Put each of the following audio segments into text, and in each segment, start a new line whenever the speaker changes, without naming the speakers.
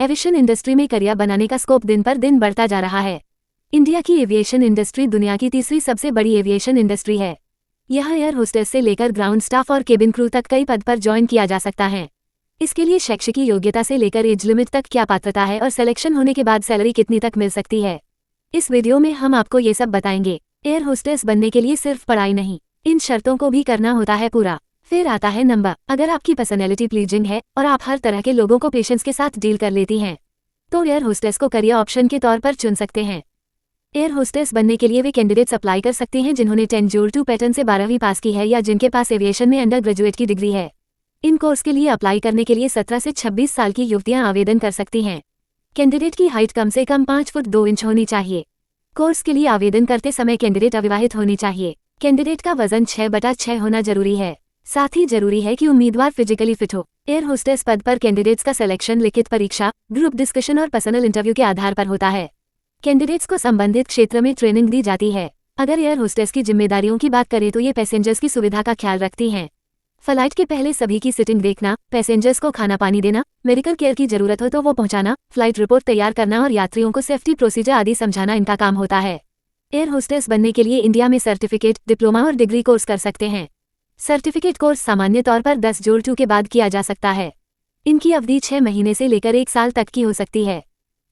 Aviation industry में career बनाने का स्कोप दिन पर दिन बढ़ता जा रहा है। इंडिया की एविएशन इंडस्ट्री दुनिया की तीसरी सबसे बड़ी एविएशन इंडस्ट्री है। यहाँ एयर होस्टेस से लेकर ग्राउंड स्टाफ और केबिन क्रू तक कई पद पर ज्वाइन किया जा सकता है। इसके लिए शैक्षिक योग्यता से लेकर एज लिमिट तक क्या पात्रता है और सिलेक्शन होने के बाद सैलरी कितनी तक मिल सकती है, इस वीडियो में हम आपको ये सब बताएंगे। एयर होस्टेस बनने के लिए सिर्फ पढ़ाई नहीं, इन शर्तों को भी करना होता है पूरा। फिर आता है नंबर। अगर आपकी पर्सनैलिटी प्लीजिंग है और आप हर तरह के लोगों को पेशेंस के साथ डील कर लेती हैं, तो एयर होस्टेस को करियर ऑप्शन के तौर पर चुन सकते हैं। एयर होस्टेस बनने के लिए वे कैंडिडेट्स अप्लाई कर सकते हैं जिन्होंने 10-2 पैटर्न से 12वीं पास की है या जिनके पास एविएशन में अंडर ग्रेजुएट की डिग्री है। इन कोर्स के लिए अप्लाई करने के लिए 17 से 26 साल की युवतियां आवेदन कर सकती हैं। कैंडिडेट की हाइट कम से कम 5 फुट 2 इंच होनी चाहिए। कोर्स के लिए आवेदन करते समय कैंडिडेट अविवाहित होनी चाहिए। कैंडिडेट का वजन 6/6 होना जरूरी है। साथ ही जरूरी है कि उम्मीदवार फिजिकली फिट हो। एयर होस्टेस पद पर कैंडिडेट्स का सिलेक्शन लिखित परीक्षा, ग्रुप डिस्कशन और पर्सनल इंटरव्यू के आधार पर होता है। कैंडिडेट्स को संबंधित क्षेत्र में ट्रेनिंग दी जाती है। अगर एयर होस्टेस की जिम्मेदारियों की बात करें तो ये पैसेंजर्स की सुविधा का ख्याल रखती हैं। फ्लाइट के पहले सभी की सिटिंग देखना, पैसेंजर्स को खाना पानी देना, मेडिकल केयर की जरूरत हो तो वो पहुंचाना, फ्लाइट रिपोर्ट तैयार करना और यात्रियों को सेफ्टी प्रोसीजर आदि समझाना इनका काम होता है। एयर होस्टेस बनने के लिए इंडिया में सर्टिफिकेट, डिप्लोमा और डिग्री कोर्स कर सकते हैं। सर्टिफिकेट कोर्स सामान्य तौर पर 10-2 के बाद किया जा सकता है। इनकी अवधि 6 महीने से लेकर 1 साल तक की हो सकती है।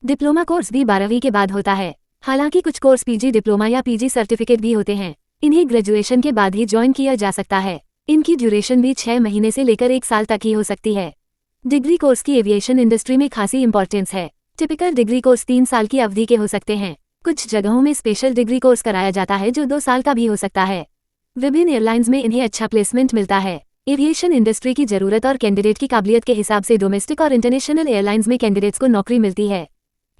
डिप्लोमा कोर्स भी 12वीं के बाद होता है। हालांकि कुछ कोर्स पीजी डिप्लोमा या पीजी सर्टिफिकेट भी होते हैं। इन्हें ग्रेजुएशन के बाद ही ज्वाइन किया जा सकता है। इनकी ड्यूरेशन भी 6 महीने से लेकर 1 साल तक ही हो सकती है। डिग्री कोर्स की एविएशन इंडस्ट्री में खासी इंपॉर्टेंस है। टिपिकल डिग्री कोर्स 3 साल की अवधि के हो सकते हैं। कुछ जगहों में स्पेशल डिग्री कोर्स कराया जाता है जो 2 साल का भी हो सकता है। विभिन्न एयरलाइंस में इन्हें अच्छा प्लेसमेंट मिलता है। एविएशन इंडस्ट्री की जरूरत और कैंडिडेट की काबिलियत के हिसाब से डोमेस्टिक और इंटरनेशनल एयरलाइंस में कैंडिडेट्स को नौकरी मिलती है।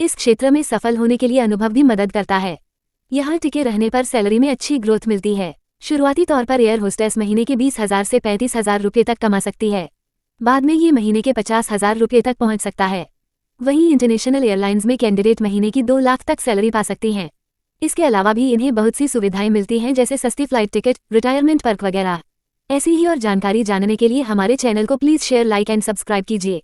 इस क्षेत्र में सफल होने के लिए अनुभव भी मदद करता है। यहाँ टिके रहने पर सैलरी में अच्छी ग्रोथ मिलती है। शुरुआती तौर पर एयर होस्टेस महीने के 20,000 से 35,000 रुपये तक कमा सकती है। बाद में ये महीने के 50,000 रुपये तक पहुंच सकता है। वहीं इंटरनेशनल एयरलाइंस में कैंडिडेट महीने की 2 लाख तक सैलरी पा सकती हैं। इसके अलावा भी इन्हें बहुत सी सुविधाएं मिलती हैं जैसे सस्ती फ्लाइट टिकट, रिटायरमेंट पर्क वगैरह। ऐसी ही और जानकारी जानने के लिए हमारे चैनल को please share, like and subscribe कीजिए।